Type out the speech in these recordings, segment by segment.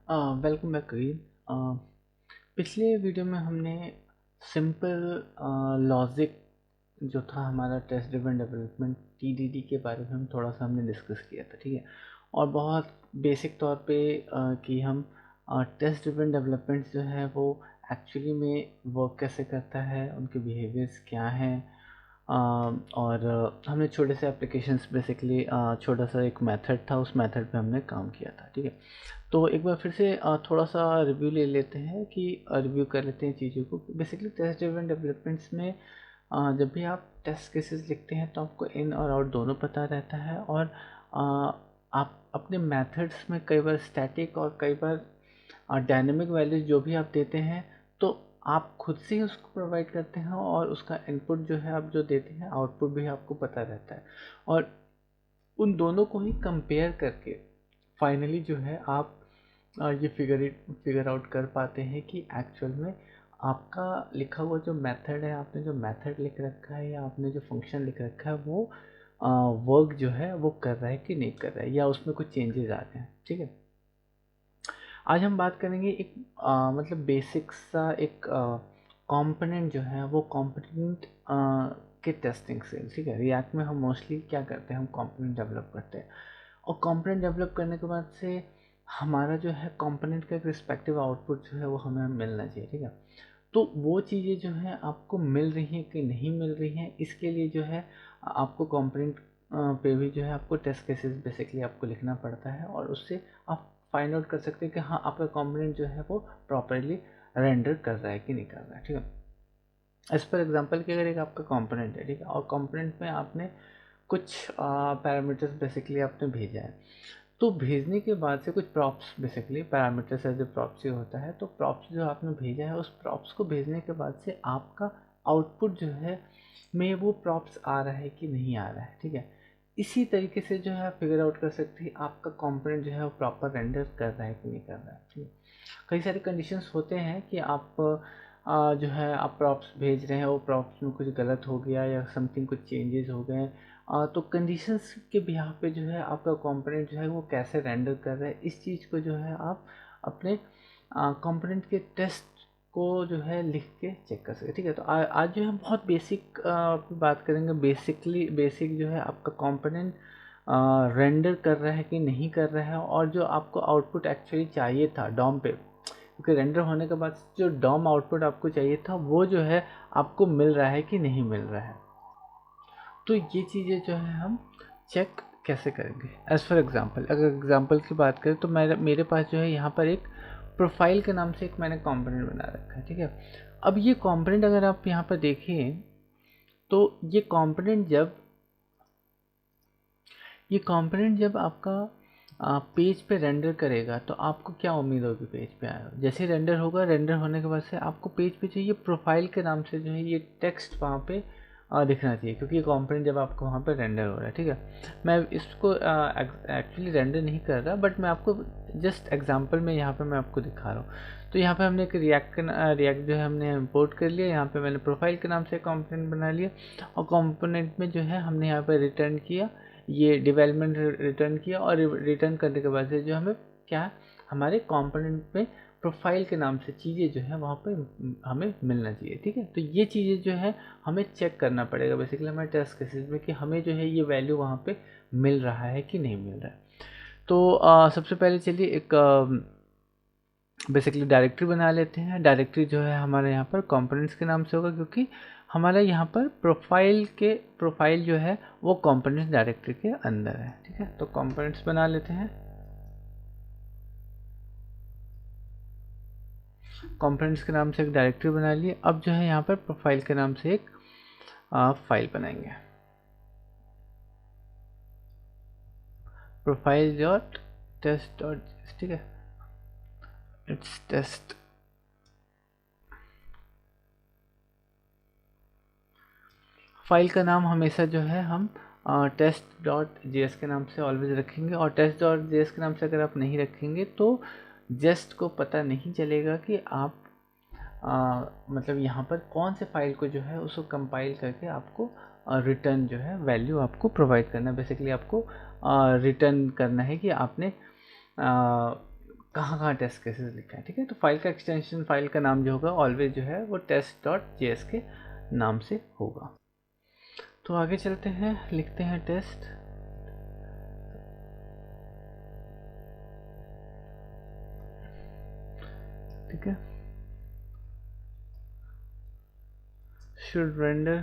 Welcome back again. पिछले video में हमने सिंपल लॉजिक जो था हमारा टेस्ट ड्रिवन डेवलपमेंट टीडीडी के बारे में हम थोड़ा सा हमने डिस्कस किया था, ठीक है। और बहुत बेसिक तौर पे कि हम टेस्ट ड्रिवन डेवलपमेंट जो है वो एक्चुअली में वर्क कैसे करता है, उनके बिहेवियर्स क्या हैं। और हमने छोटे से एप्लीकेशंस बेसिकली छोटा सा एक मेथड था, उस मेथड पे हमने काम किया था, ठीक है। तो एक बार फिर से थोड़ा सा रिव्यू ले लेते हैं कि रिव्यू कर लेते हैं चीज़ों को। बेसिकली टेस्ट ड्रिवन डेवलपमेंट्स में जब भी आप टेस्ट केसेस लिखते हैं तो आपको इन और आउट दोनों पता रहता है। और आप अपने मेथड्स में कई बार स्टैटिक और कई बार डायनेमिक वैल्यूज जो भी आप देते हैं तो आप खुद से ही उसको प्रोवाइड करते हैं, और उसका इनपुट जो है आप जो देते हैं आउटपुट भी आपको पता रहता है। और उन दोनों को ही कंपेयर करके फाइनली जो है आप ये फिगर आउट कर पाते हैं कि एक्चुअल में आपका लिखा हुआ जो मेथड है, आपने जो मेथड लिख रखा है या आपने जो फंक्शन लिख रखा है वो वर्क जो है वो कर रहा है कि नहीं कर रहा है, या उसमें कुछ चेंजेस आ गए हैं, ठीक है। आज हम बात करेंगे एक मतलब बेसिक सा एक कंपोनेंट जो है वो कंपोनेंट के टेस्टिंग से, ठीक है। रिएक्ट में हम मोस्टली क्या करते हैं, हम कंपोनेंट डेवलप करते हैं, और कंपोनेंट डेवलप करने के बाद से हमारा जो है कंपोनेंट का एक रिस्पेक्टिव आउटपुट जो है वो हमें मिलना चाहिए, ठीक है। तो वो चीज़ें जो है आपको मिल रही हैं कि नहीं मिल रही हैं, इसके लिए जो है आपको कंपोनेंट पे भी जो है आपको टेस्ट केसेस बेसिकली आपको लिखना पड़ता है, और उससे आप फाइंड आउट कर सकते हैं कि हाँ आपका कंपोनेंट जो है वो प्रॉपरली रेंडर कर रहा है कि नहीं कर रहा है, ठीक है। इस पर एग्जांपल कि अगर एक आपका कंपोनेंट है, ठीक है, और कंपोनेंट में आपने कुछ पैरामीटर्स बेसिकली आपने भेजा है, तो भेजने के बाद से कुछ props basically parameters as a props ही होता है। तो प्रॉप्स जो आपने भेजा है, उस प्रॉप्स को भेजने के बाद से आपका आउटपुट जो है में वो प्रॉप्स आ रहा है कि नहीं आ रहा है, ठीक है। इसी तरीके से जो है आप फिगर आउट कर सकते हैं आपका कंपोनेंट जो है वो प्रॉपर रेंडर कर रहा है कि नहीं कर रहा है, ठीक है। कई सारे कंडीशंस होते हैं कि आप जो है आप प्रॉप्स भेज रहे हैं, वो प्रॉप्स में कुछ गलत हो गया या समथिंग कुछ चेंजेस हो गए। तो कंडीशंस के बिहाफ पे जो है आपका कंपोनेंट जो है वो कैसे रेंडर कर रहा है, इस चीज़ को जो है आप अपने कंपोनेंट के टेस्ट को जो है लिख के चेक कर सकते, ठीक है। तो आज जो है बहुत बेसिक बात करेंगे। बेसिक जो है आपका कंपोनेंट रेंडर कर रहा है कि नहीं कर रहा है, और जो आपको आउटपुट एक्चुअली चाहिए था डॉम पे, क्योंकि रेंडर होने के बाद जो डॉम आउटपुट आपको चाहिए था वो जो है आपको मिल रहा है कि नहीं मिल रहा है। तो ये चीज़ें जो है हम चेक कैसे करेंगे। एज़ फॉर एग्जांपल, अगर एग्जांपल की बात करें तो मेरे पास जो है यहाँ पर एक प्रोफाइल के नाम से एक मैंने कंपोनेंट बना रखा है, ठीक है। अब ये कंपोनेंट अगर आप यहाँ पर देखें तो ये कंपोनेंट जब आपका पेज पे रेंडर करेगा तो आपको क्या उम्मीद होगी, पेज पे आएगा जैसे रेंडर होगा, रेंडर होने के बाद से आपको पेज पे चाहिए प्रोफाइल के नाम से जो है ये टेक्स्ट वहाँ पे दिखना चाहिए, क्योंकि ये कंपोनेंट जब आपको वहाँ पे रेंडर हो रहा है, ठीक है। मैं इसको एक्चुअली रेंडर नहीं कर रहा, बट मैं आपको जस्ट एग्जांपल में यहाँ पे मैं आपको दिखा रहा हूँ। तो यहाँ पे हमने एक रिएक्ट जो है हमने इम्पोर्ट कर लिया, यहाँ पे मैंने प्रोफाइल के नाम से कंपोनेंट बना लिया, और कंपोनेंट में जो है हमने यहाँ पे रिटर्न किया, ये डेवलपमेंट रिटर्न किया, और रिटर्न करने के बाद से जो हमें क्या हमारे कंपोनेंट में प्रोफाइल के नाम से चीज़ें जो है वहाँ पे हमें मिलना चाहिए, ठीक है। तो ये चीज़ें जो है हमें चेक करना पड़ेगा बेसिकली हमारे टेस्ट केसेस में कि हमें जो है ये वैल्यू वहाँ पे मिल रहा है कि नहीं मिल रहा है। तो सबसे पहले चलिए एक बेसिकली डायरेक्टरी बना लेते हैं। डायरेक्टरी जो है हमारे यहाँ पर कंपोनेंट्स के नाम से होगा, क्योंकि हमारा यहाँ पर प्रोफाइल जो है वो कंपोनेंट्स डायरेक्टरी के अंदर है, ठीक है। तो कंपोनेंट्स बना लेते हैं, कंपोनेंट्स के नाम से एक डायरेक्टरी बना लिए। अब जो है यहाँ पर प्रोफाइल के नाम से एक फाइल बनाएंगे, प्रोफाइल डॉट टेस्ट डॉट, ठीक है, इट्स टेस्ट। फाइल का नाम हमेशा जो है हम टेस्ट डॉट जे एस के नाम से ऑलवेज रखेंगे, और टेस्ट डॉट जे एस के नाम से अगर आप नहीं रखेंगे तो जेस्ट को पता नहीं चलेगा कि आप मतलब यहाँ पर कौन से फाइल को जो है उसको कंपाइल करके आपको रिटर्न जो है वैल्यू आपको प्रोवाइड करना है। बेसिकली आपको रिटर्न करना है कि आपने कहाँ टेस्ट केसेस लिखा है, ठीक है। तो फाइल का एक्सटेंशन, फाइल का नाम जो होगा ऑलवेज जो है वो test.js के नाम से होगा। तो आगे चलते हैं, लिखते हैं टेस्ट। ठीक है, should render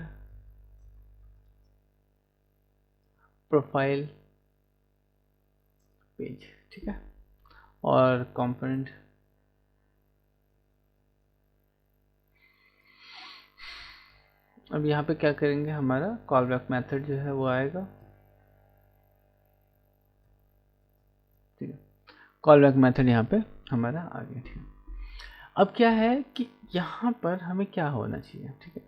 प्रोफाइल पेज, ठीक है, और कंपोनेंट अब यहाँ पे क्या करेंगे, हमारा कॉल बैक मेथड जो है वो आएगा, ठीक है। कॉल बैक मेथड यहाँ पे हमारा आ गया, ठीक है। अब क्या है कि यहाँ पर हमें क्या होना चाहिए, ठीक है।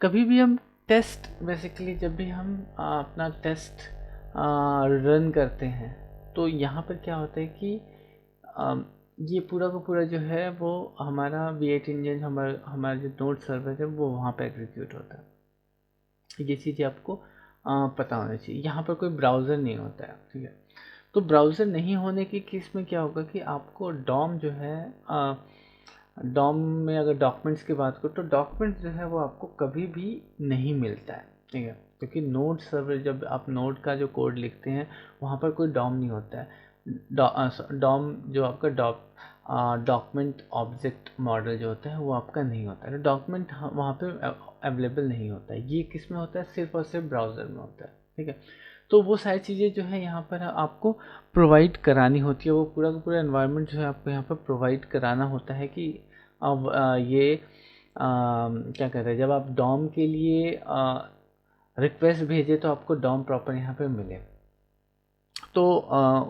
कभी भी हम टेस्ट, बेसिकली जब भी हम अपना टेस्ट रन करते हैं तो यहाँ पर क्या होता है कि ये पूरा का पूरा जो है वो हमारा V8 इंजन, हमारा जो नोड सर्वर है वो वहाँ पे एग्जीक्यूट होता है। ये चीज़ आपको पता होना चाहिए। यहाँ पर कोई ब्राउज़र नहीं होता है, ठीक है। तो ब्राउज़र नहीं होने के केस में क्या होगा कि आपको डॉम जो है, डॉम में अगर डॉक्यूमेंट्स की बात करो तो डॉक्यूमेंट्स जो है वो आपको कभी भी नहीं मिलता है, ठीक है। क्योंकि नोड सर्वर, जब आप नोड का जो कोड लिखते हैं वहाँ पर कोई डॉम नहीं होता है। डॉम जो आपका डॉक्यूमेंट ऑब्जेक्ट मॉडल जो होता है वो आपका नहीं होता है। डॉक्यूमेंट वहाँ पे अवेलेबल नहीं होता है। ये किस में होता है, सिर्फ और सिर्फ ब्राउज़र में होता है, ठीक है। तो वो सारी चीज़ें जो है यहाँ पर आपको प्रोवाइड करानी होती है। वो पूरा का पूरा एनवायरनमेंट जो है आपको यहाँ पर प्रोवाइड कराना होता है कि अब ये क्या कहते हैं, जब आप डॉम के लिए रिक्वेस्ट भेजे तो आपको डॉम प्रॉपर यहाँ पे मिले। तो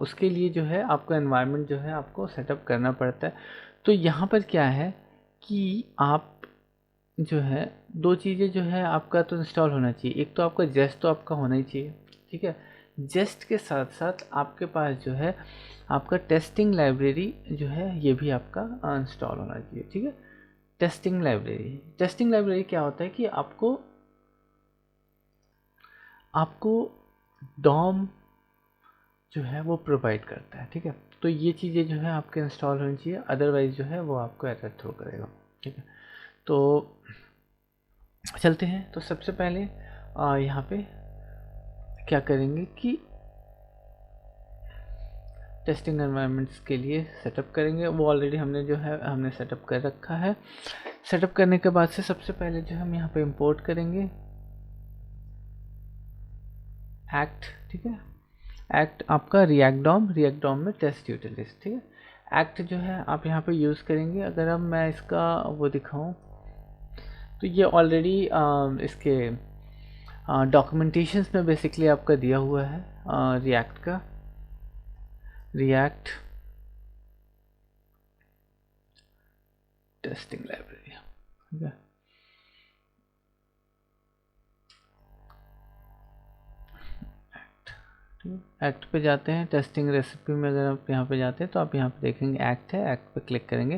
उसके लिए जो है आपको एनवायरनमेंट जो है आपको सेटअप करना पड़ता है। तो यहाँ पर क्या है कि आप जो है दो चीज़ें जो है आपका तो इंस्टॉल होना चाहिए। एक तो आपका जेस्ट तो आपका होना ही चाहिए, ठीक है। जेस्ट के साथ साथ आपके पास जो है आपका टेस्टिंग लाइब्रेरी जो है ये भी आपका इंस्टॉल होना चाहिए, ठीक है। टेस्टिंग लाइब्रेरी क्या होता है कि आपको डॉम जो है वो प्रोवाइड करता है, ठीक है। तो ये चीज़ें जो है आपके इंस्टॉल होनी चाहिए, अदरवाइज जो है वो आपको एरर थ्रो करेगा, ठीक है। तो चलते हैं। तो सबसे पहले यहाँ पे क्या करेंगे कि टेस्टिंग एनवायरनमेंट्स के लिए सेटअप करेंगे। वो ऑलरेडी हमने सेटअप कर रखा है। सेटअप करने के बाद से सबसे पहले जो हम यहाँ पे इंपोर्ट करेंगे एक्ट, ठीक है। एक्ट आपका रिएक्ट डॉम में टेस्ट यूटिलिटीज, ठीक है। एक्ट जो है आप यहाँ पे यूज़ करेंगे। अगर अब मैं इसका वो दिखाऊं तो ये ऑलरेडी इसके डॉक्यूमेंटेशंस में बेसिकली आपका दिया हुआ है रिएक्ट का। रिएक्ट टेस्टिंग लाइब्रेरी, ठीक है। एक्ट पे जाते हैं, टेस्टिंग रेसिपी में अगर आप यहाँ पे जाते हैं तो आप यहाँ पे देखेंगे एक्ट है। एक्ट पे क्लिक करेंगे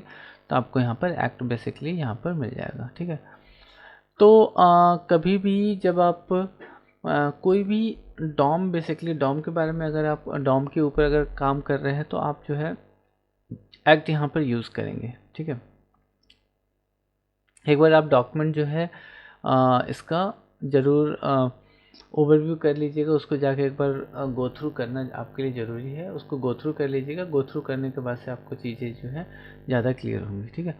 तो आपको यहाँ पर एक्ट बेसिकली यहाँ पर मिल जाएगा, ठीक है। तो कभी भी जब आप कोई भी डॉम, बेसिकली डॉम के बारे में अगर आप डॉम के ऊपर अगर काम कर रहे हैं तो आप जो है एक्ट यहाँ पर यूज़ करेंगे, ठीक है। एक बार आप डॉक्यूमेंट जो है इसका ज़रूर ओवरव्यू कर लीजिएगा। उसको जाके एक बार गो थ्रू करना आपके लिए ज़रूरी है। उसको गो थ्रू कर लीजिएगा। गो थ्रू करने के बाद से आपको चीज़ें जो है ज़्यादा क्लियर होंगी, ठीक है।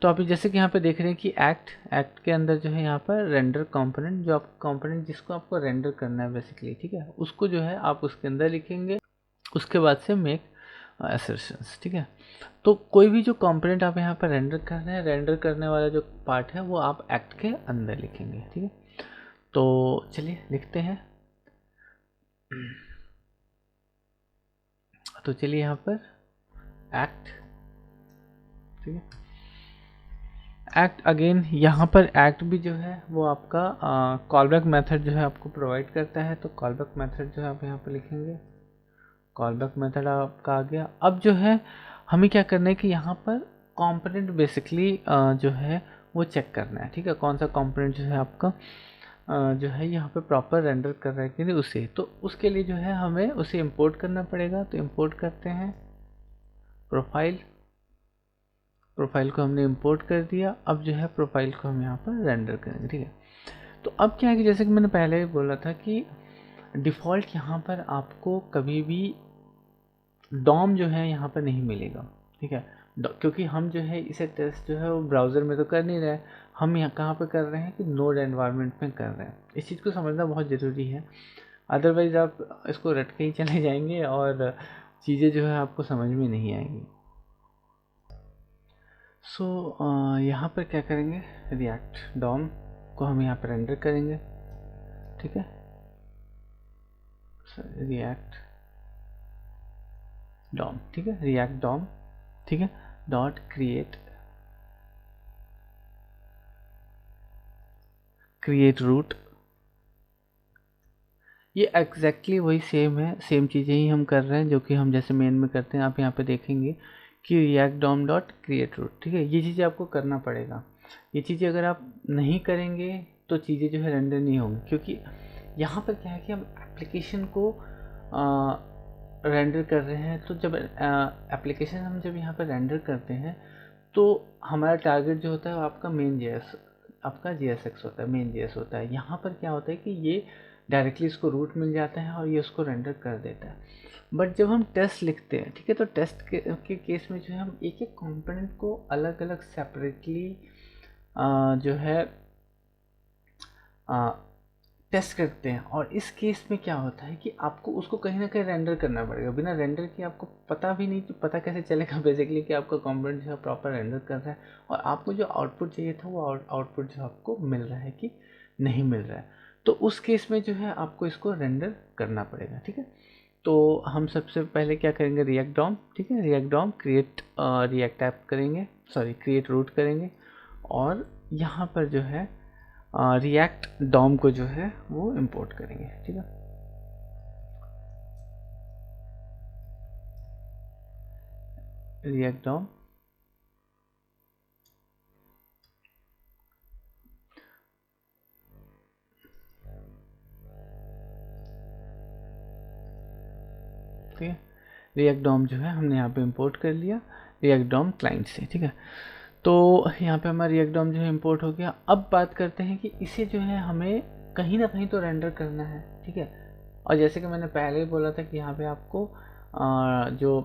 तो आप जैसे कि यहाँ पे देख रहे हैं कि एक्ट के अंदर जो है यहाँ पर रेंडर कंपोनेंट, जो आप कंपोनेंट जिसको आपको रेंडर करना है बेसिकली, ठीक है, उसको जो है आप उसके अंदर लिखेंगे। उसके बाद से मेक असर्शंस, ठीक है। तो कोई भी जो कंपोनेंट आप यहाँ पर रेंडर कर रहे हैं, रेंडर करने वाला जो पार्ट है वो आप एक्ट के अंदर लिखेंगे, ठीक है। तो चलिए लिखते हैं। तो चलिए यहाँ पर एक्ट, ठीक है। एक्ट अगेन यहाँ पर एक्ट भी जो है वो आपका कॉलबैक मेथड जो है आपको प्रोवाइड करता है। तो कॉलबैक मेथड जो है आप यहाँ पर लिखेंगे। कॉलबैक मेथड आपका आ गया। अब जो है हमें क्या करना है कि यहाँ पर कंपोनेंट बेसिकली जो है वो चेक करना है, ठीक है। कौन सा कंपोनेंट जो है आपका जो है यहाँ पे प्रॉपर रेंडर कर रहा है कि नहीं उसे। तो उसके लिए जो है हमें उसे इंपोर्ट करना पड़ेगा। तो इंपोर्ट करते हैं प्रोफाइल को हमने इंपोर्ट कर दिया। अब जो है प्रोफाइल को हम यहाँ पर रेंडर करेंगे, ठीक है। तो अब क्या है कि जैसे कि मैंने पहले ही बोला था कि डिफ़ॉल्ट यहाँ पर आपको कभी भी डॉम जो है यहाँ पर नहीं मिलेगा, ठीक है। क्योंकि हम जो है इसे टेस्ट जो है वो ब्राउज़र में तो कर नहीं रहे हैं, हम यहाँ कहाँ पे कर रहे हैं कि नोड एनवायरनमेंट में कर रहे हैं। इस चीज़ को समझना बहुत ज़रूरी है, अदरवाइज़ आप इसको रट के ही चले जाएंगे और चीज़ें जो है आपको समझ में नहीं आएंगी। यहाँ पर क्या करेंगे, रिएक्ट डॉम को हम यहाँ पर रेंडर करेंगे, ठीक है। रिएक्ट डॉम, ठीक है, रिएक्ट डॉम, ठीक है, डॉट क्रिएट रूट। ये एग्जैक्टली वही सेम है, सेम चीज़ें ही हम कर रहे हैं जो कि हम जैसे मेन में करते हैं। आप यहाँ पे देखेंगे कि React DOM dot create root, ठीक है। ये चीज़ें आपको करना पड़ेगा। ये चीज़ें अगर आप नहीं करेंगे तो चीज़ें जो है रेंडर नहीं होंगी, क्योंकि यहाँ पर क्या है कि हम एप्लीकेशन को रेंडर कर रहे हैं। तो जब एप्लीकेशन हम जब यहाँ पर रेंडर करते हैं तो हमारा टारगेट जो होता है वो आपका मेन जेएस, आपका JSX होता है, मेन JS होता है। यहाँ पर क्या होता है कि ये डायरेक्टली इसको रूट मिल जाता है और ये उसको रेंडर कर देता है। बट जब हम टेस्ट लिखते हैं, ठीक है, तो टेस्ट के केस में जो है हम एक एक कंपोनेंट को अलग अलग सेपरेटली जो है टेस्ट करते हैं। और इस केस में क्या होता है कि आपको उसको कहीं ना कहीं रेंडर करना पड़ेगा। बिना रेंडर के आपको पता भी नहीं, पता कैसे चलेगा बेसिकली कि आपका कंपोनेंट जो है प्रॉपर रेंडर कर रहा है और आपको जो आउटपुट चाहिए था वो आउटपुट जो आपको मिल रहा है कि नहीं मिल रहा है। तो उस केस में जो है आपको इसको रेंडर करना पड़ेगा, ठीक है। तो हम सबसे पहले क्या करेंगे, रिएक्ट डॉम, ठीक है, React DOM create React app करेंगे, सॉरी क्रिएट रूट करेंगे और यहाँ पर जो है रिएक्ट डॉम को जो है वो इंपोर्ट करेंगे, ठीक है। रिएक्ट डॉम ठीक है, रिएक्ट डॉम जो है हमने यहाँ पे इंपोर्ट कर लिया रिएक्ट डॉम क्लाइंट से, ठीक है। तो यहाँ पे हमारा रिएक्ट डॉम जो है इंपोर्ट हो गया। अब बात करते हैं कि इसे जो है हमें कहीं ना कहीं तो रेंडर करना है, ठीक है। और जैसे कि मैंने पहले ही बोला था कि यहाँ पे आपको जो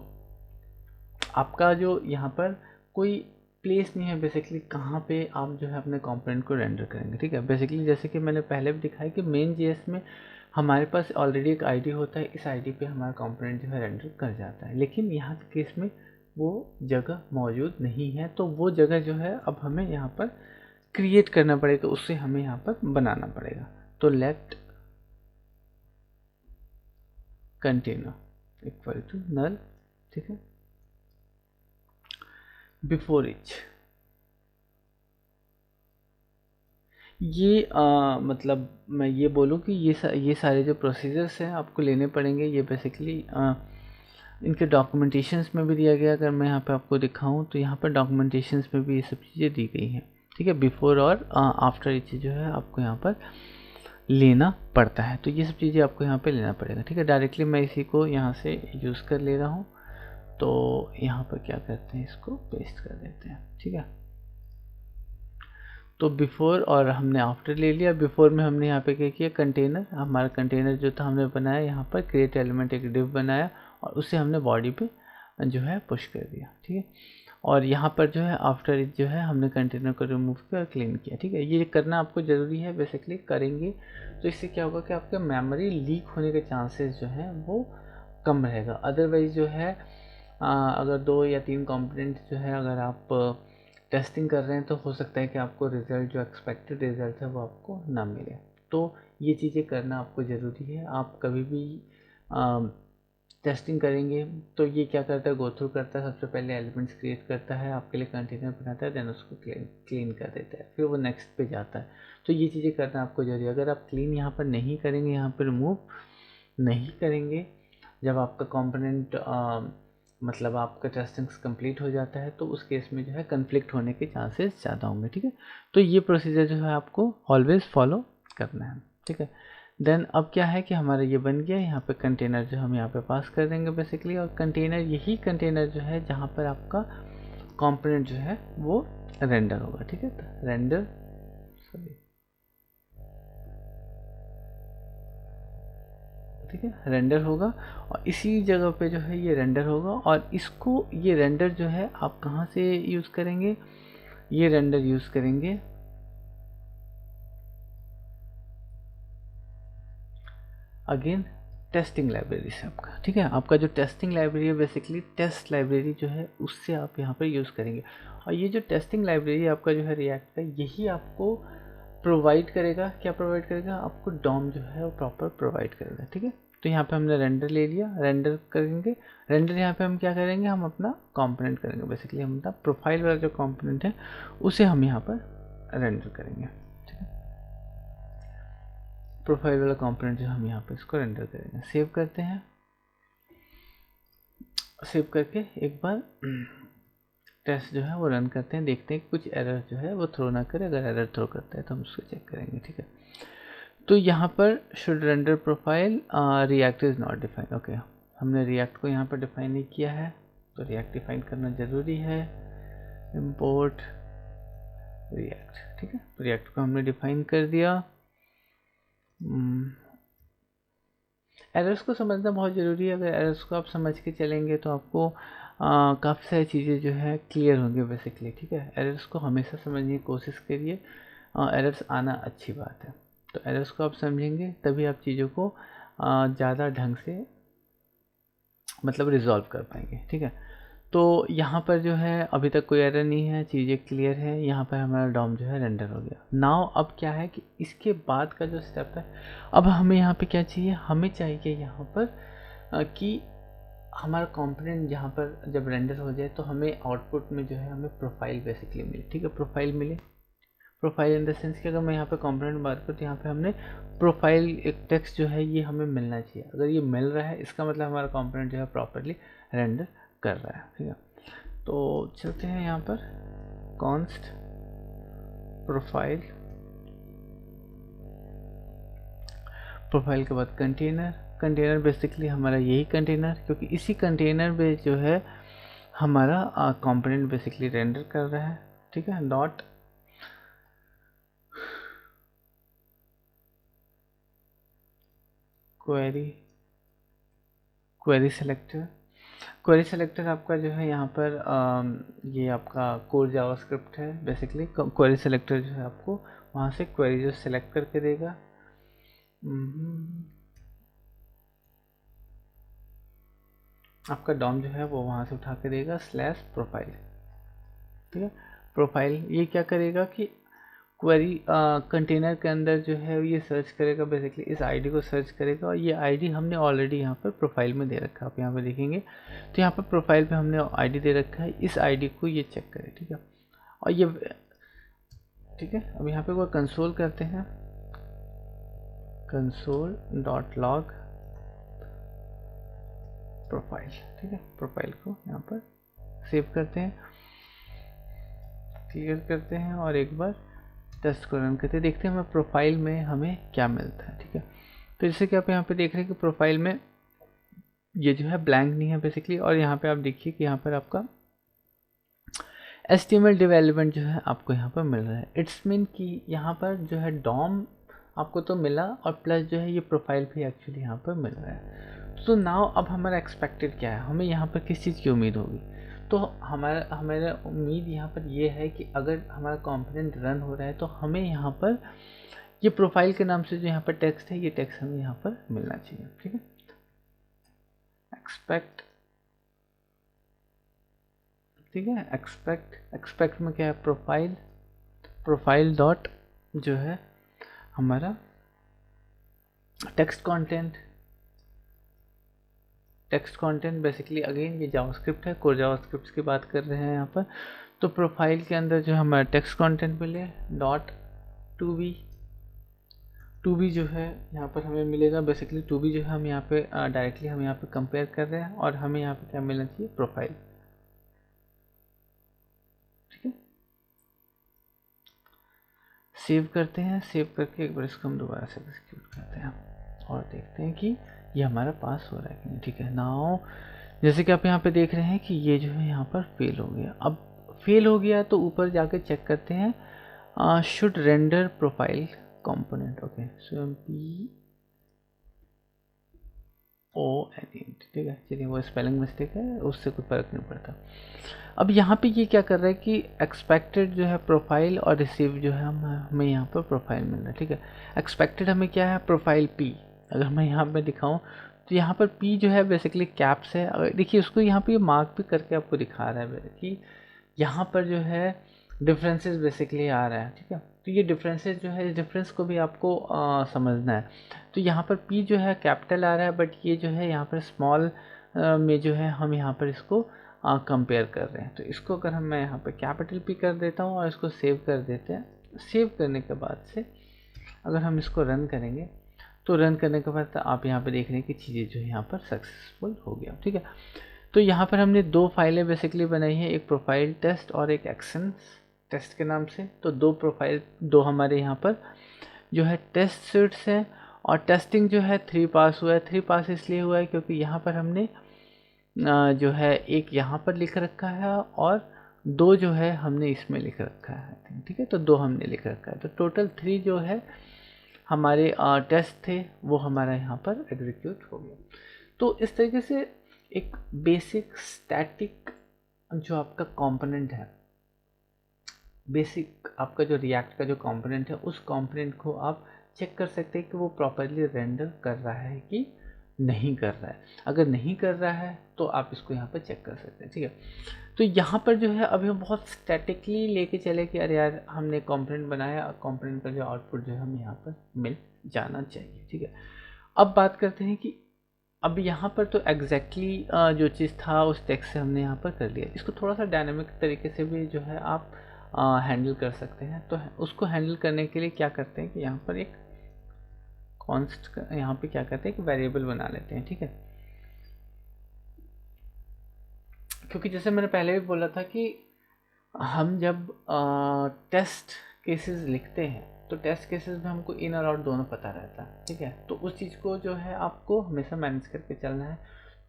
आपका जो यहाँ पर कोई प्लेस नहीं है बेसिकली कहाँ पे आप जो है अपने कंपोनेंट को रेंडर करेंगे, ठीक है। बेसिकली जैसे कि मैंने पहले भी दिखाया कि मेन जेएस में हमारे पास ऑलरेडी एक आईडी होता है, इस आईडी पे हमारा कंपोनेंट जो है रेंडर कर जाता है। लेकिन यहाँ के केस में वो जगह मौजूद नहीं है, तो वो जगह जो है अब हमें यहाँ पर क्रिएट करना पड़ेगा, उससे हमें यहाँ पर बनाना पड़ेगा। तो let container equal to null, ठीक है, बिफोर इच। ये मतलब मैं ये बोलूँ कि ये सारे जो प्रोसीजर्स हैं आपको लेने पड़ेंगे। ये बेसिकली इनके डॉक्यूमेंटेशंस में भी दिया गया। अगर मैं यहाँ पे आपको दिखाऊं तो यहाँ पर डॉक्यूमेंटेशंस में भी ये सब चीज़ें दी गई हैं, ठीक है। बिफोर और आफ्टर इच जो है आपको यहाँ पर लेना पड़ता है। तो ये सब चीज़ें आपको यहाँ पे लेना पड़ेगा, ठीक है। डायरेक्टली मैं इसी को यहाँ से यूज़ कर ले रहा हूँ। तो यहाँ पर क्या करते हैं, इसको पेस्ट कर देते हैं, ठीक है। तो बिफोर और हमने आफ्टर ले लिया। बिफोर में हमने यहाँ पे क्या किया, कंटेनर, हमारा कंटेनर जो था हमने बनाया यहाँ पर क्रिएट एलिमेंट एक डिव बनाया और उसे हमने बॉडी पे जो है पुश कर दिया, ठीक है। और यहाँ पर जो है आफ्टर इट जो है हमने कंटेनर को रिमूव किया और क्लीन किया, ठीक है। ये करना आपको ज़रूरी है, बेसिकली करेंगे तो इससे क्या होगा कि आपका मेमोरी लीक होने के चांसेस जो हैं वो कम रहेगा। अदरवाइज़ जो है अगर 2 या 3 कंपोनेंट जो है अगर आप टेस्टिंग कर रहे हैं तो हो सकता है कि आपको रिज़ल्ट जो एक्सपेक्टेड रिज़ल्ट है वो आपको ना मिले। तो ये चीज़ें करना आपको ज़रूरी है। आप कभी भी टेस्टिंग करेंगे तो ये क्या करता है, गो थ्रू करता है, सबसे पहले एलिमेंट्स क्रिएट करता है, आपके लिए कंटेनर बनाता है, देन उसको क्लीन कर देता है, फिर वो नेक्स्ट पे जाता है। तो ये चीज़ें करना आपको ज़रूरी है। अगर आप क्लीन यहाँ पर नहीं करेंगे, यहाँ पर रिमूव नहीं करेंगे, जब आपका कंपोनेंट मतलब आपका टेस्टिंग्स कंप्लीट हो जाता है तो उस केस में जो है कन्फ्लिक्ट होने के चांसेस ज़्यादा होंगे, ठीक है। तो ये प्रोसीजर जो है आपको ऑलवेज फॉलो करना है, ठीक है। देन अब क्या है कि हमारा ये बन गया। यहाँ पे कंटेनर जो हम यहाँ पे पास कर देंगे बेसिकली, और कंटेनर यही कंटेनर जो है जहाँ पर आपका कंपोनेंट जो है वो रेंडर होगा। ठीक है, तो रेंडर ठीक है रेंडर होगा, और इसी जगह पे जो है ये रेंडर होगा। और इसको ये रेंडर जो है आप कहाँ से यूज़ करेंगे, ये रेंडर यूज़ करेंगे अगेन टेस्टिंग लाइब्रेरी से आपका। ठीक है, आपका जो टेस्टिंग लाइब्रेरी है बेसिकली टेस्ट लाइब्रेरी जो है उससे आप यहाँ पर यूज़ करेंगे। और ये जो टेस्टिंग लाइब्रेरी आपका जो है रिएक्ट का, यही आपको प्रोवाइड करेगा, क्या प्रोवाइड करेगा आपको, डॉम जो है वो प्रॉपर प्रोवाइड करेगा। ठीक है, तो यहाँ पे हमने रेंडर ले लिया, रेंडर करेंगे। रेंडर यहाँ पे हम क्या करेंगे, हम अपना कंपोनेंट करेंगे बेसिकली, हम अपना प्रोफाइल वाला जो कंपोनेंट है उसे हम यहाँ पर रेंडर करेंगे। ठीक है, प्रोफाइल वाला कंपोनेंट जो हम यहाँ पे इसको रेंडर करेंगे। सेव करते हैं, सेव करके एक बार टेस्ट जो है वो रन करते हैं, देखते हैं कि कुछ एरर जो है वो थ्रो ना करे। अगर एरर थ्रो करता है तो हम उसको चेक करेंगे। ठीक है, तो यहाँ पर should render profile react is not defined. Okay, हमने रिएक्ट को यहाँ पर डिफाइन नहीं किया है, तो रिएक्ट डिफाइन करना ज़रूरी है। इंपोर्ट रिएक्ट, ठीक है, रिएक्ट को हमने डिफाइन कर दिया। एरर्स को समझना बहुत ज़रूरी है। अगर एरर्स को आप समझ के चलेंगे तो आपको काफ़ी सारी चीज़ें जो है क्लियर होंगी बेसिकली। ठीक है, एरर्स को हमेशा समझने की कोशिश करिए, एरर्स आना अच्छी बात है। तो एरर्स को आप समझेंगे तभी आप चीज़ों को ज़्यादा ढंग से मतलब रिजॉल्व कर पाएंगे। ठीक है, तो यहाँ पर जो है अभी तक कोई एरर नहीं है, चीज़ें क्लियर है। यहाँ पर हमारा डॉम जो है रेंडर हो गया। नाउ अब क्या है कि इसके बाद का जो स्टेप है, अब हमें यहाँ पे क्या चाहिए, हमें चाहिए यहाँ पर कि हमारा कंपोनेंट यहाँ पर जब रेंडर हो जाए तो हमें आउटपुट में जो है हमें प्रोफाइल बेसिकली मिले। ठीक है, प्रोफाइल मिले, प्रोफाइल इन द सेंस कि अगर मैं यहाँ पे कंपोनेंट बात करूँ तो यहाँ पे हमने प्रोफाइल एक टेक्स्ट जो है ये हमें मिलना चाहिए। अगर ये मिल रहा है इसका मतलब हमारा कंपोनेंट जो है प्रॉपरली रेंडर कर रहा है। ठीक है, तो चलते हैं यहाँ पर कॉन्स्ट प्रोफाइल, प्रोफाइल के बाद कंटेनर। कंटेनर बेसिकली हमारा यही कंटेनर, क्योंकि इसी कंटेनर में जो है हमारा कंपोनेंट बेसिकली रेंडर कर रहा है। ठीक है, dot query, query selector. Query selector आपका जो है यहाँ पर ये आपका कोर जावास्क्रिप्ट है बेसिकली। क्वेरी सेलेक्टर जो है आपको वहाँ से क्वेरी जो सेलेक्ट करके देगा। आपका डॉम जो है वो वहाँ से उठा के देगा स्लैश प्रोफाइल। ठीक है, प्रोफाइल ये क्या करेगा कि क्वेरी कंटेनर के अंदर जो है ये सर्च करेगा बेसिकली, इस आईडी को सर्च करेगा। और ये आईडी हमने ऑलरेडी यहाँ पर प्रोफाइल में दे रखा है, आप यहाँ पे देखेंगे तो यहाँ पर प्रोफाइल पे हमने आईडी दे रखा है, इस आईडी को ये चेक करे। ठीक है, और ये ठीक है, अब यहाँ पे कोई कंसोल करते हैं, कंसोल डॉट लॉग प्रोफाइल। ठीक है, प्रोफाइल को यहाँ पर सेव करते हैं, क्लियर करते हैं और एक बार टेस्ट को रन करते हैं, देखते हैं हमें प्रोफाइल में हमें क्या मिलता है। ठीक है, तो जैसे कि आप यहाँ पे देख रहे हैं कि प्रोफाइल में ये जो है ब्लैंक नहीं है बेसिकली। और यहाँ पे आप देखिए कि यहाँ पर आपका HTML डेवलपमेंट जो है आपको यहाँ पर मिल रहा है। इट्स मीन कि यहाँ पर जो है डॉम आपको तो मिला और प्लस जो है ये प्रोफाइल भी एक्चुअली यहाँ पर मिल रहा है। तो नाउ अब हमारा एक्सपेक्टेड क्या है, हमें यहाँ पर किस चीज़ की उम्मीद होगी। तो हमारा उम्मीद यहाँ पर ये है कि अगर हमारा कंपोनेंट रन हो रहा है तो हमें यहाँ पर ये प्रोफाइल के नाम से जो यहाँ पर टेक्स्ट है, ये टेक्स्ट हमें यहाँ पर मिलना चाहिए। ठीक है, एक्सपेक्ट, ठीक है, एक्सपेक्ट में क्या है, प्रोफाइल, प्रोफाइल डॉट जो है हमारा text content, text content basically again ये जावास्क्रिप्ट है, कोर जावास्क्रिप्ट की बात कर रहे हैं यहाँ पर। तो प्रोफाइल के अंदर जो हमारा टेक्स्ट कंटेंट मिले डॉट टू बी जो है यहाँ पर हमें मिलेगा बेसिकली। टू बी जो है हम यहाँ पे डायरेक्टली हम यहाँ पे कंपेयर कर रहे हैं और हमें यहाँ पे क्या मिलना चाहिए, प्रोफाइल। ठीक है, सेव करते हैं, सेव करके एक बार इसको हम दोबारा से एग्जीक्यूट करते हैं और देखते हैं कि ये हमारा पास हो रहा है कि नहीं। ठीक है, नाउ जैसे कि आप यहाँ पे देख रहे हैं कि ये जो है यहाँ पर फेल हो गया। अब फेल हो गया तो ऊपर जाके चेक करते हैं should render profile component. Okay, so PONE, ठीक है, चलिए वो स्पेलिंग मिस्टेक है, उससे कोई फर्क नहीं पड़ता। अब यहाँ पे ये क्या कर रहा है कि एक्सपेक्टेड जो है प्रोफाइल और रिसीव जो है हमें यहाँ पर प्रोफाइल मिल रहा है। ठीक है, एक्सपेक्टेड हमें क्या है, प्रोफाइल P। अगर मैं यहाँ पे दिखाऊँ तो यहाँ पर P जो है बेसिकली कैप्स है। अगर देखिए उसको यहाँ पे मार्क भी करके आपको दिखा रहा है कि यहाँ पर जो है डिफरेंसेस बेसिकली आ रहा है। ठीक है, तो ये डिफरेंसेस जो है, इस डिफरेंस को भी आपको समझना है। तो यहाँ पर P जो है कैपिटल आ रहा है, बट ये जो है यहाँ पर स्मॉल में जो है हम यहाँ पर इसको कंपेयर कर रहे हैं। तो इसको अगर मैं यहाँ पर कैपिटल P कर देता हूँ और इसको सेव कर देते हैं। सेव करने के बाद से अगर हम इसको रन करेंगे तो रन करने के बाद आप यहाँ पे देख रहे हैं कि चीज़ें जो है यहाँ पर सक्सेसफुल हो गया। ठीक है, तो यहाँ पर हमने दो फाइलें बेसिकली बनाई हैं, एक प्रोफाइल टेस्ट और एक एक्शन टेस्ट के नाम से। तो दो हमारे यहाँ पर जो है टेस्ट सीट्स हैं और टेस्टिंग जो है 3 पास हुआ है। 3 पास इसलिए हुआ है क्योंकि यहाँ पर हमने जो है एक यहाँ पर लिख रखा है और 2 जो है हमने इसमें लिख रखा है। ठीक है, तो 2 हमने लिख रखा है, तो टोटल 3 जो है हमारे टेस्ट थे वो हमारा यहाँ पर एग्जीक्यूट हो गया। तो इस तरीके से एक बेसिक स्टैटिक जो आपका कंपोनेंट है, बेसिक आपका जो रिएक्ट का जो कंपोनेंट है, उस कंपोनेंट को आप चेक कर सकते हैं कि वो प्रॉपरली रेंडर कर रहा है कि नहीं कर रहा है। अगर नहीं कर रहा है तो आप इसको यहाँ पर चेक कर सकते हैं। ठीक है, तो यहाँ पर जो है अभी हम बहुत स्टैटिकली लेके चले कि अरे यार हमने कंपोनेंट बनाया, कंपोनेंट का जो आउटपुट जो है हमें यहाँ पर मिल जाना चाहिए। ठीक है, अब बात करते हैं कि अब यहाँ पर तो एग्जैक्टली जो चीज़ था उस टेक्स्ट से हमने यहाँ पर कर लिया। इसको थोड़ा सा डायनामिक तरीके से भी जो है आप हैंडल कर सकते हैं। तो उसको हैंडल करने के लिए क्या करते हैं कि यहाँ पर एक कॉन्स्ट यहाँ पे क्या करते हैं कि वेरिएबल बना लेते हैं। ठीक है, क्योंकि जैसे मैंने पहले भी बोला था कि हम जब टेस्ट केसेस लिखते हैं तो टेस्ट केसेस में हमको इन और आउट दोनों पता रहता है। ठीक है, तो उस चीज़ को जो है आपको हमेशा मैनेज करके चलना है।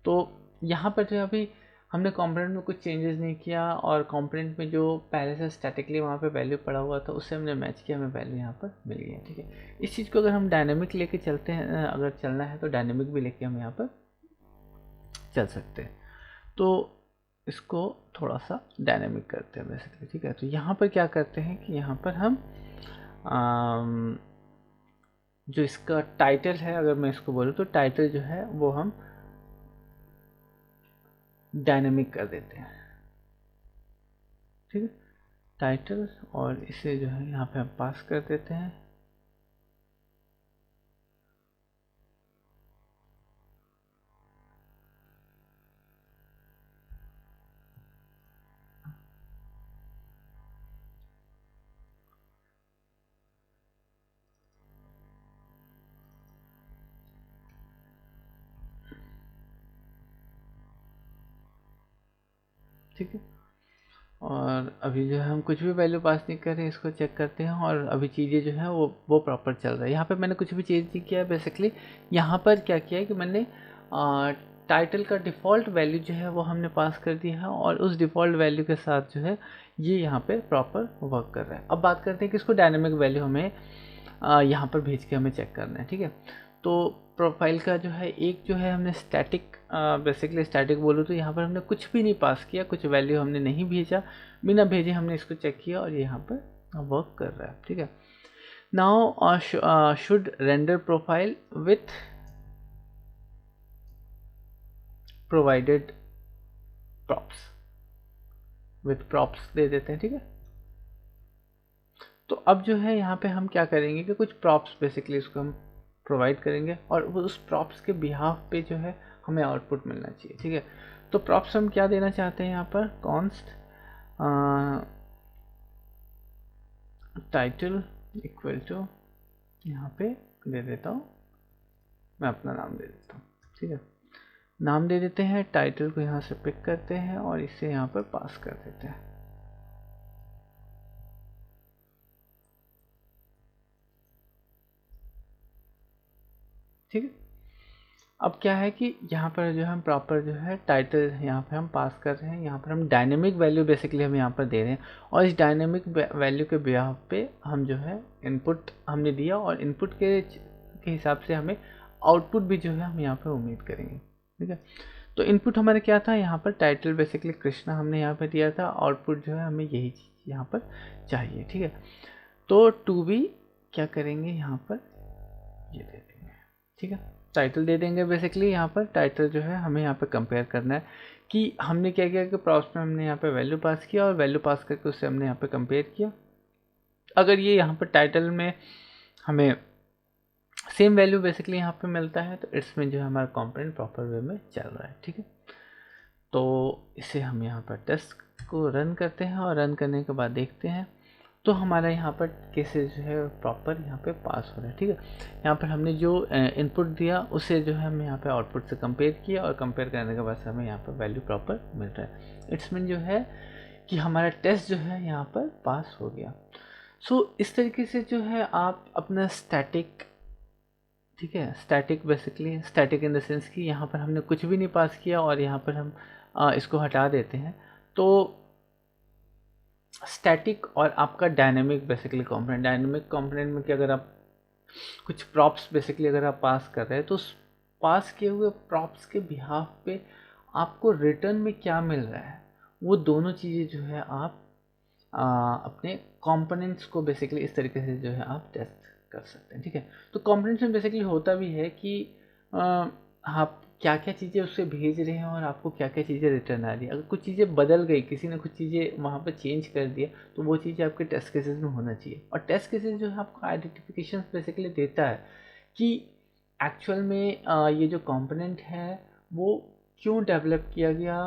तो यहाँ पर जो है अभी हमने कंपोनेंट में कुछ चेंजेस नहीं किया और कंपोनेंट में जो पहले से स्टैटिकली वहाँ पे वैल्यू पड़ा हुआ था उससे हमने मैच किया, हमें वैल्यू यहाँ पर मिल गई है। ठीक है, इस चीज़ को अगर हम डायनेमिक लेके चलते हैं, अगर चलना है तो डायनेमिक भी लेके हम यहाँ पर चल सकते हैं। तो इसको थोड़ा सा डायनेमिक करते हैं बेसिकली। ठीक है, तो यहाँ पर क्या करते हैं कि यहाँ पर हम जो इसका टाइटल है, अगर मैं इसको बोलूँ तो टाइटल जो है वो हम डायनेमिक कर देते हैं। ठीक है, टाइटल, और इसे जो है यहाँ पे हम पास कर देते हैं। ठीक है, और अभी जो है हम कुछ भी वैल्यू पास नहीं कर रहे हैं, इसको चेक करते हैं और अभी चीज़ें जो है वो प्रॉपर चल रहा है। यहाँ पे मैंने कुछ भी चेंज नहीं किया है बेसिकली। यहाँ पर क्या किया है कि मैंने टाइटल का डिफ़ॉल्ट वैल्यू जो है वो हमने पास कर दिया है और उस डिफ़ॉल्ट वैल्यू के साथ जो है ये यहाँ पे प्रॉपर वर्क कर रहा है। अब बात करते हैं कि इसको डायनेमिक वैल्यू हमें यहाँ पर भेज के हमें चेक करना है। ठीक है, तो प्रोफाइल का जो है एक जो है हमने स्टैटिक, बेसिकली स्टैटिक बोलूँ तो यहाँ पर हमने कुछ भी नहीं पास किया, कुछ वैल्यू हमने नहीं भेजा, बिना भेजे हमने इसको चेक किया और ये यहाँ पर वर्क कर रहा है। ठीक है, now should render profile with provided props, with props दे देते हैं। ठीक है, तो अब जो है यहाँ पे हम क्या करेंगे कि कुछ प्रॉप्स बेसिकली इसको हम प्रोवाइड करेंगे और वो उस प्रॉप्स के बिहाफ पे जो है हमें आउटपुट मिलना चाहिए। ठीक है, तो प्रॉप्स हम क्या देना चाहते हैं यहाँ पर, कॉन्स्ट टाइटल इक्वल टू, यहाँ पे दे देता हूँ, मैं अपना नाम दे देता हूँ। ठीक है, नाम दे देते हैं, टाइटल को यहाँ से पिक करते हैं और इसे यहाँ पर पास कर देते हैं। ठीक है। अब क्या है कि यहाँ पर जो हम प्रॉपर जो है टाइटल यहाँ पे हम पास कर रहे हैं, यहाँ पर हम डायनेमिक वैल्यू बेसिकली हम यहाँ पर दे रहे हैं, और इस डायनेमिक वैल्यू के बिहाफ पे हम जो है इनपुट हमने दिया, और इनपुट के हिसाब से हमें आउटपुट भी जो है हम यहाँ पर उम्मीद करेंगे। ठीक है, तो इनपुट हमारा क्या था, यहाँ पर टाइटल बेसिकली कृष्णा हमने यहाँ पर दिया था, आउटपुट जो है हमें यही चीज़ यहाँ पर चाहिए। ठीक है, तो टू बी क्या करेंगे यहाँ पर ये दे देंगे। ठीक है, टाइटल दे देंगे बेसिकली, यहाँ पर टाइटल जो है हमें यहाँ पे कंपेयर करना है कि हमने क्या किया कि प्रॉप्स में हमने यहाँ पे वैल्यू पास किया, और वैल्यू पास करके उससे हमने यहाँ पे कंपेयर किया। अगर ये यहाँ पर टाइटल में हमें सेम वैल्यू बेसिकली यहाँ पे मिलता है, तो इसमें जो है हमारा कंपोनेंट प्रॉपर वे में चल रहा है। ठीक है, तो इसे हम यहाँ पर टेस्ट को रन करते हैं, और रन करने के बाद देखते हैं तो हमारा यहाँ पर केसेस जो है प्रॉपर यहाँ पे पास हो रहा है। ठीक है, यहाँ पर हमने जो इनपुट दिया उसे जो है हम यहाँ पे आउटपुट से कंपेयर किया, और कंपेयर करने के बाद से हमें यहाँ पर वैल्यू प्रॉपर मिल रहा है। इट्स मीन जो है कि हमारा टेस्ट जो है यहाँ पर पास हो गया। सो इस तरीके से जो है आप अपना स्टैटिक, ठीक है, static basically static in the sense कि यहाँ पर हमने कुछ भी नहीं पास किया और यहाँ पर हम इसको हटा देते हैं, तो स्टैटिक और आपका dynamic basically component, dynamic component में कि अगर आप कुछ प्रॉप्स बेसिकली अगर आप पास कर रहे हैं, तो पास किए हुए प्रॉप्स के बिहाफ पे आपको रिटर्न में क्या मिल रहा है, वो दोनों चीज़ें जो है आप अपने कंपोनेंट्स को बेसिकली इस तरीके से जो है आप टेस्ट कर सकते हैं। ठीक है, तो कंपोनेंट्स में बेसिकली होता भी है कि आप क्या क्या चीज़ें उससे भेज रहे हैं और आपको क्या क्या चीज़ें रिटर्न आ रही है। अगर कुछ चीज़ें बदल गई, किसी ने कुछ चीज़ें वहाँ पर चेंज कर दिया, तो वो चीज़ें आपके टेस्ट केसेस में होना चाहिए। और टेस्ट केसेस जो है आपको आइडेंटिफिकेशन बेसिकली देता है कि एक्चुअल में ये जो कंपोनेंट है वो क्यों डेवलप किया गया,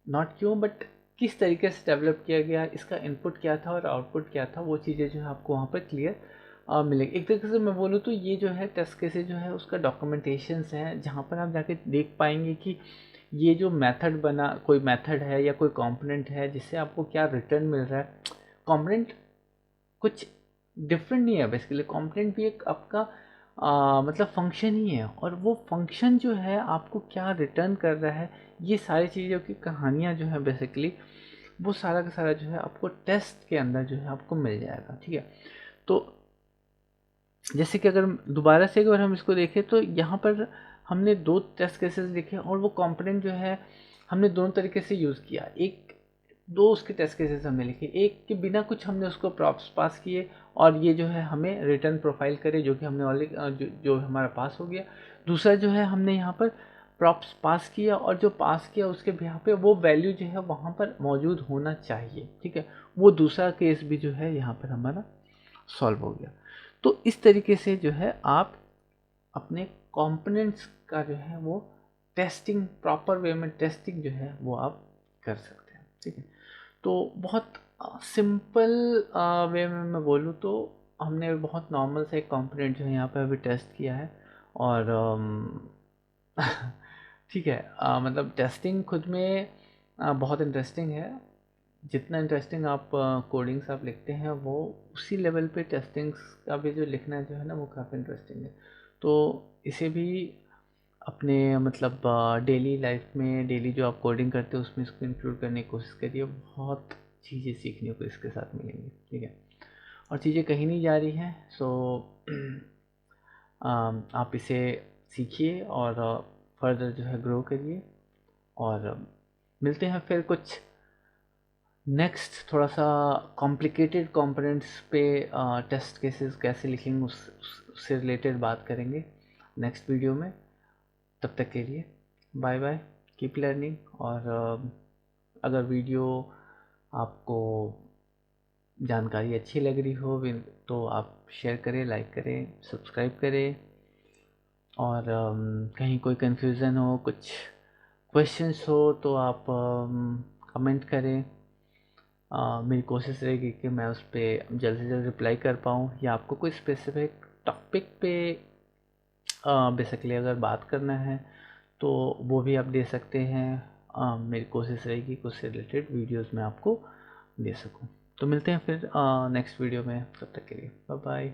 नॉट क्यों बट किस तरीके से डेवलप किया गया, इसका इनपुट क्या था और आउटपुट क्या था, वो चीज़ें जो है आपको वहाँ पर क्लियर मिलेगी। एक तरीके से मैं बोलूँ तो ये जो है टेस्ट केसेस जो है उसका डॉक्यूमेंटेशंस है, जहाँ पर आप जाके देख पाएंगे कि ये जो मेथड बना, कोई मेथड है या कोई कंपोनेंट है जिससे आपको क्या रिटर्न मिल रहा है। कंपोनेंट कुछ डिफरेंट नहीं है बेसिकली, कंपोनेंट भी एक आपका मतलब फंक्शन ही है, और वो फंक्शन जो है आपको क्या रिटर्न कर रहा है, ये सारी चीज़ों की कहानियाँ जो है बेसिकली वो सारा का सारा जो है आपको टेस्ट के अंदर जो है आपको मिल जाएगा। ठीक है, तो जैसे कि अगर दोबारा से अगर हम इसको देखें तो यहाँ पर हमने दो टेस्ट केसेस लिखे, और वो कंपोनेंट जो है हमने दोनों तरीके से यूज़ किया। एक दो उसके टेस्ट केसेस हमने लिखे, एक के बिना कुछ हमने उसको प्रॉप्स पास किए और ये जो है हमें रिटर्न प्रोफाइल करे, जो कि हमने ऑलरेडी जो हमारा पास हो गया। दूसरा जो है हमने यहाँ पर प्रॉप्स पास किया, और जो पास किया उसके बिहार पे वो वैल्यू जो है वहाँ पर मौजूद होना चाहिए। ठीक है, वो दूसरा केस भी जो है यहाँ पर हमारा सॉल्व हो गया। तो इस तरीके से जो है आप अपने कंपोनेंट्स का जो है वो टेस्टिंग, प्रॉपर वे में टेस्टिंग जो है वो आप कर सकते हैं। ठीक है, तो बहुत सिंपल वे में मैं बोलूँ तो हमने बहुत नॉर्मल से एक कंपोनेंट जो है यहाँ पे अभी टेस्ट किया है, और ठीक है, मतलब टेस्टिंग खुद में बहुत इंटरेस्टिंग है। जितना इंटरेस्टिंग आप कोडिंग्स आप लिखते हैं, वो उसी लेवल पे टेस्टिंग्स का भी जो लिखना जो है ना वो काफ़ी इंटरेस्टिंग है। तो इसे भी अपने मतलब डेली लाइफ में, डेली जो आप कोडिंग करते हो उसमें इसको इंक्लूड करने की कोशिश करिए, बहुत चीज़ें सीखने को इसके साथ मिलेंगी। ठीक है, और चीज़ें कहीं नहीं जा रही हैं। सो आप इसे सीखिए और फर्दर जो है ग्रो करिए, और मिलते हैं फिर कुछ नेक्स्ट थोड़ा सा कॉम्प्लिकेटेड कंपोनेंट्स पे टेस्ट केसेस कैसे लिखेंगे उससे रिलेटेड बात करेंगे नेक्स्ट वीडियो में। तब तक के लिए बाय बाय, कीप लर्निंग। और अगर वीडियो आपको जानकारी अच्छी लग रही हो तो आप शेयर करें, लाइक करें, सब्सक्राइब करें, और कहीं कोई कन्फ्यूज़न हो, कुछ क्वेश्चंस हो तो आप कमेंट करें। मेरी कोशिश रहेगी कि मैं उस पर जल्द से जल्द रिप्लाई कर पाऊँ, या आपको कोई स्पेसिफिक टॉपिक पे बेसिकली अगर बात करना है तो वो भी आप दे सकते हैं। मेरी कोशिश रहेगी कि उससे रिलेटेड वीडियोस मैं आपको दे सकूं। तो मिलते हैं फिर नेक्स्ट वीडियो में, तब तक के लिए बाय बाय।